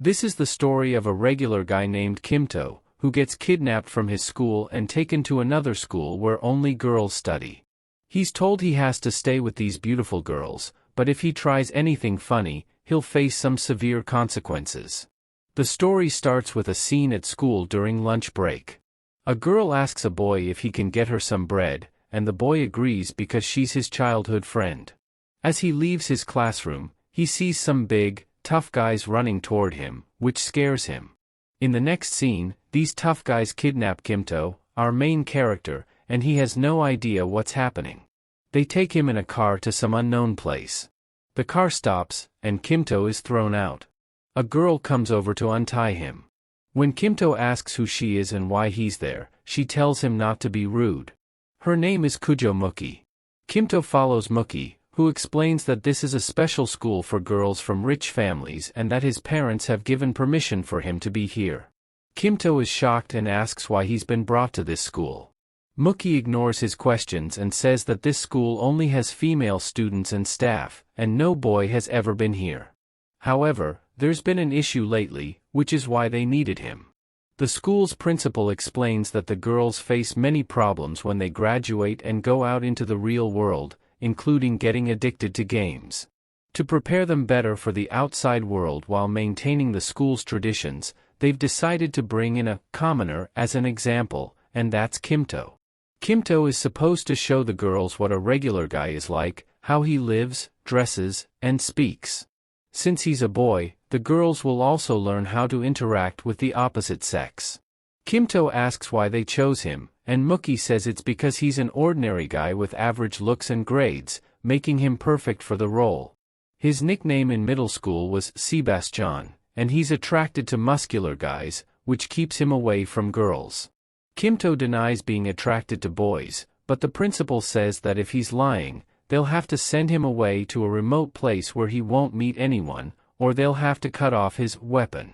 This is the story of a regular guy named Kimto, who gets kidnapped from his school and taken to another school where only girls study. He's told he has to stay with these beautiful girls, but if he tries anything funny, he'll face some severe consequences. The story starts with a scene at school during lunch break. A girl asks a boy if he can get her some bread, and the boy agrees because she's his childhood friend. As he leaves his classroom, he sees some big, tough guys running toward him, which scares him. In the next scene, these tough guys kidnap Kimto, our main character, and he has no idea what's happening. They take him in a car to some unknown place. The car stops, and Kimto is thrown out. A girl comes over to untie him. When Kimto asks who she is and why he's there, she tells him not to be rude. Her name is Kujo Muki. Kimto follows Muki, who explains that this is a special school for girls from rich families and that his parents have given permission for him to be here. Kimto is shocked and asks why he's been brought to this school. Muki ignores his questions and says that this school only has female students and staff, and no boy has ever been here. However, there's been an issue lately, which is why they needed him. The school's principal explains that the girls face many problems when they graduate and go out into the real world, including getting addicted to games. To prepare them better for the outside world while maintaining the school's traditions, they've decided to bring in a commoner as an example, and that's Kimto. Kimto is supposed to show the girls what a regular guy is like, how he lives, dresses, and speaks. Since he's a boy, the girls will also learn how to interact with the opposite sex. Kimto asks why they chose him, and Muki says it's because he's an ordinary guy with average looks and grades, making him perfect for the role. His nickname in middle school was Sebastian, and he's attracted to muscular guys, which keeps him away from girls. Kimto denies being attracted to boys, but the principal says that if he's lying, they'll have to send him away to a remote place where he won't meet anyone, or they'll have to cut off his weapon.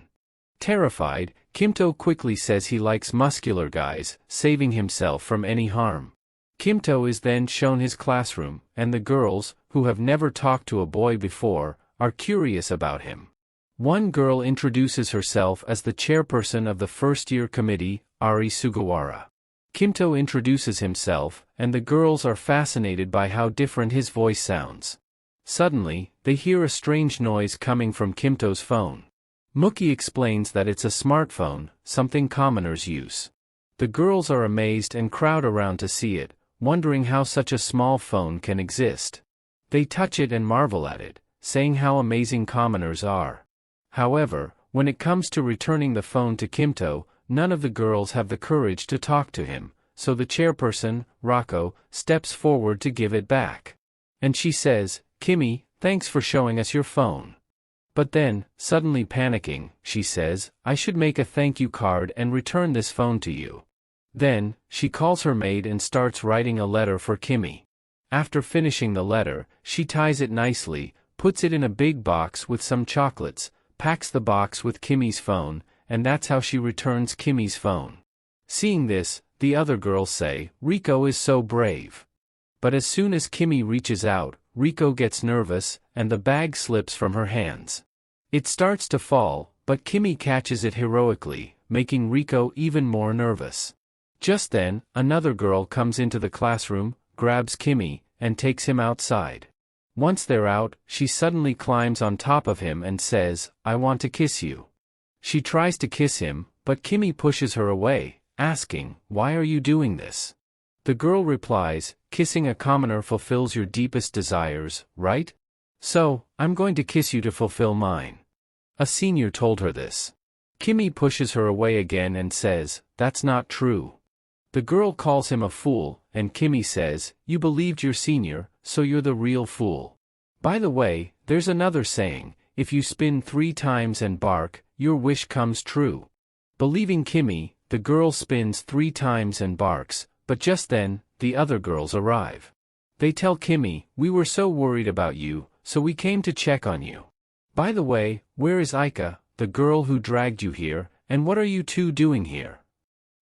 Terrified, Kimto quickly says he likes muscular guys, saving himself from any harm. Kimto is then shown his classroom, and the girls, who have never talked to a boy before, are curious about him. One girl introduces herself as the chairperson of the first-year committee, Ari Sugawara. Kimto introduces himself, and the girls are fascinated by how different his voice sounds. Suddenly, they hear a strange noise coming from Kimto's phone. Muki explains that it's a smartphone, something commoners use. The girls are amazed and crowd around to see it, wondering how such a small phone can exist. They touch it and marvel at it, saying how amazing commoners are. However, when it comes to returning the phone to Kimto, none of the girls have the courage to talk to him, so the chairperson, Rako, steps forward to give it back. And she says, "Kimmy, thanks for showing us your phone." But then, suddenly panicking, she says, "I should make a thank you card and return this phone to you." Then, she calls her maid and starts writing a letter for Kimmy. After finishing the letter, she ties it nicely, puts it in a big box with some chocolates, packs the box with Kimmy's phone, and that's how she returns Kimmy's phone. Seeing this, the other girls say, "Riko is so brave." But as soon as Kimmy reaches out, Riko gets nervous, and the bag slips from her hands. It starts to fall, but Kimmy catches it heroically, making Riko even more nervous. Just then, another girl comes into the classroom, grabs Kimmy, and takes him outside. Once they're out, she suddenly climbs on top of him and says, "I want to kiss you." She tries to kiss him, but Kimmy pushes her away, asking, "Why are you doing this?" The girl replies, "Kissing a commoner fulfills your deepest desires, right? So, I'm going to kiss you to fulfill mine." A senior told her this. Kimmy pushes her away again and says, "That's not true." The girl calls him a fool, and Kimmy says, "You believed your senior, so you're the real fool." By the way, there's another saying, if you spin 3 times and bark, your wish comes true. Believing Kimmy, the girl spins 3 times and barks, but just then, the other girls arrive. They tell Kimmy, "We were so worried about you, so we came to check on you. By the way, where is Aika, the girl who dragged you here, and what are you two doing here?"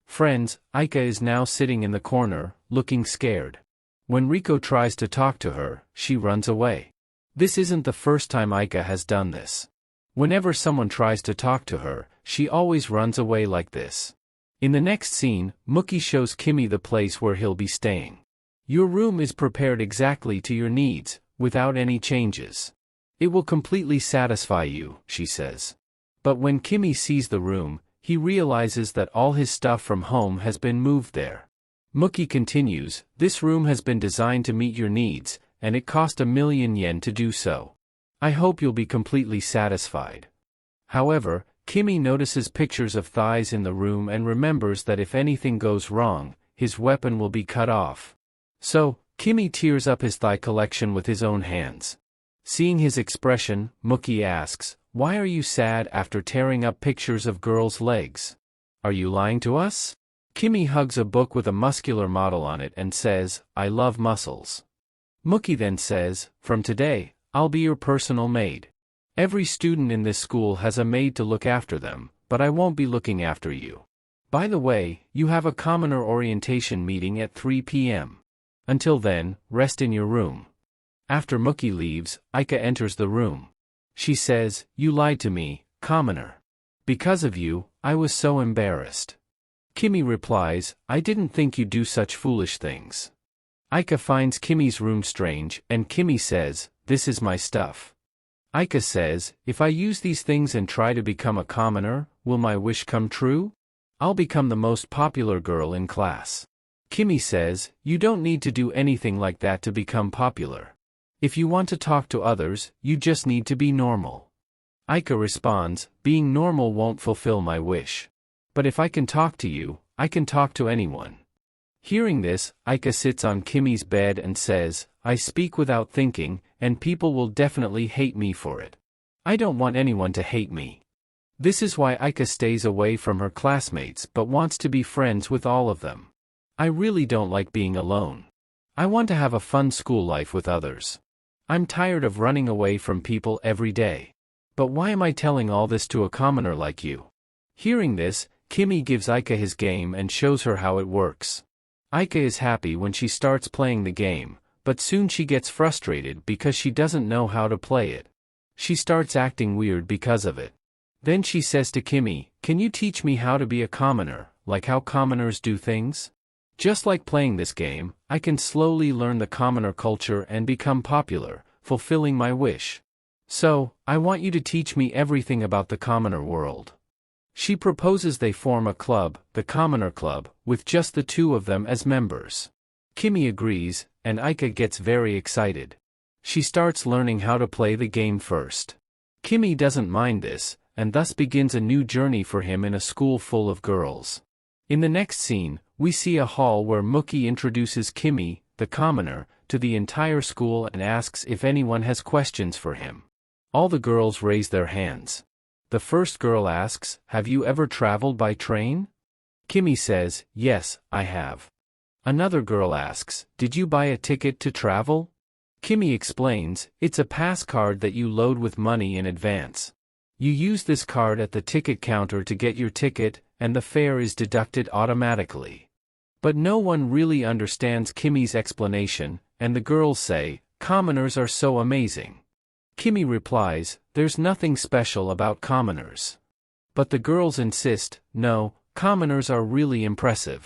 Friends, Aika is now sitting in the corner, looking scared. When Riko tries to talk to her, she runs away. This isn't the first time Aika has done this. Whenever someone tries to talk to her, she always runs away like this. In the next scene, Mookie shows Kimmy the place where he'll be staying. Your room is prepared exactly to your needs, without any changes. It will completely satisfy you, she says. But when Kimmy sees the room, he realizes that all his stuff from home has been moved there. Mookie continues, this room has been designed to meet your needs, and it cost 1,000,000 yen to do so. I hope you'll be completely satisfied. However, Kimmy notices pictures of thighs in the room and remembers that if anything goes wrong, his weapon will be cut off. So, Kimmy tears up his thigh collection with his own hands. Seeing his expression, Mookie asks, why are you sad after tearing up pictures of girls' legs? Are you lying to us? Kimmy hugs a book with a muscular model on it and says, I love muscles. Mookie then says, from today, I'll be your personal maid. Every student in this school has a maid to look after them, but I won't be looking after you. By the way, you have a commoner orientation meeting at 3 p.m. Until then, rest in your room. After Mookie leaves, Aika enters the room. She says, you lied to me, commoner. Because of you, I was so embarrassed. Kimmy replies, I didn't think you'd do such foolish things. Aika finds Kimmy's room strange, and Kimmy says, this is my stuff. Aika says, if I use these things and try to become a commoner, will my wish come true? I'll become the most popular girl in class. Kimmy says, you don't need to do anything like that to become popular. If you want to talk to others, you just need to be normal. Aika responds, being normal won't fulfill my wish. But if I can talk to you, I can talk to anyone. Hearing this, Aika sits on Kimmy's bed and says, I speak without thinking, and people will definitely hate me for it. I don't want anyone to hate me. This is why Aika stays away from her classmates but wants to be friends with all of them. I really don't like being alone. I want to have a fun school life with others. I'm tired of running away from people every day. But why am I telling all this to a commoner like you? Hearing this, Kimmy gives Aika his game and shows her how it works. Aika is happy when she starts playing the game, but soon she gets frustrated because she doesn't know how to play it. She starts acting weird because of it. Then she says to Kimmy, can you teach me how to be a commoner, like how commoners do things? Just like playing this game, I can slowly learn the commoner culture and become popular, fulfilling my wish. So, I want you to teach me everything about the commoner world. She proposes they form a club, the Commoner Club, with just the two of them as members. Kimmy agrees, and Aika gets very excited. She starts learning how to play the game first. Kimmy doesn't mind this, and thus begins a new journey for him in a school full of girls. In the next scene, we see a hall where Mookie introduces Kimmy, the commoner, to the entire school and asks if anyone has questions for him. All the girls raise their hands. The first girl asks, have you ever traveled by train? Kimmy says, yes, I have. Another girl asks, did you buy a ticket to travel? Kimmy explains, it's a pass card that you load with money in advance. You use this card at the ticket counter to get your ticket, and the fare is deducted automatically. But no one really understands Kimmy's explanation, and the girls say, commoners are so amazing. Kimmy replies, there's nothing special about commoners. But the girls insist, no, commoners are really impressive.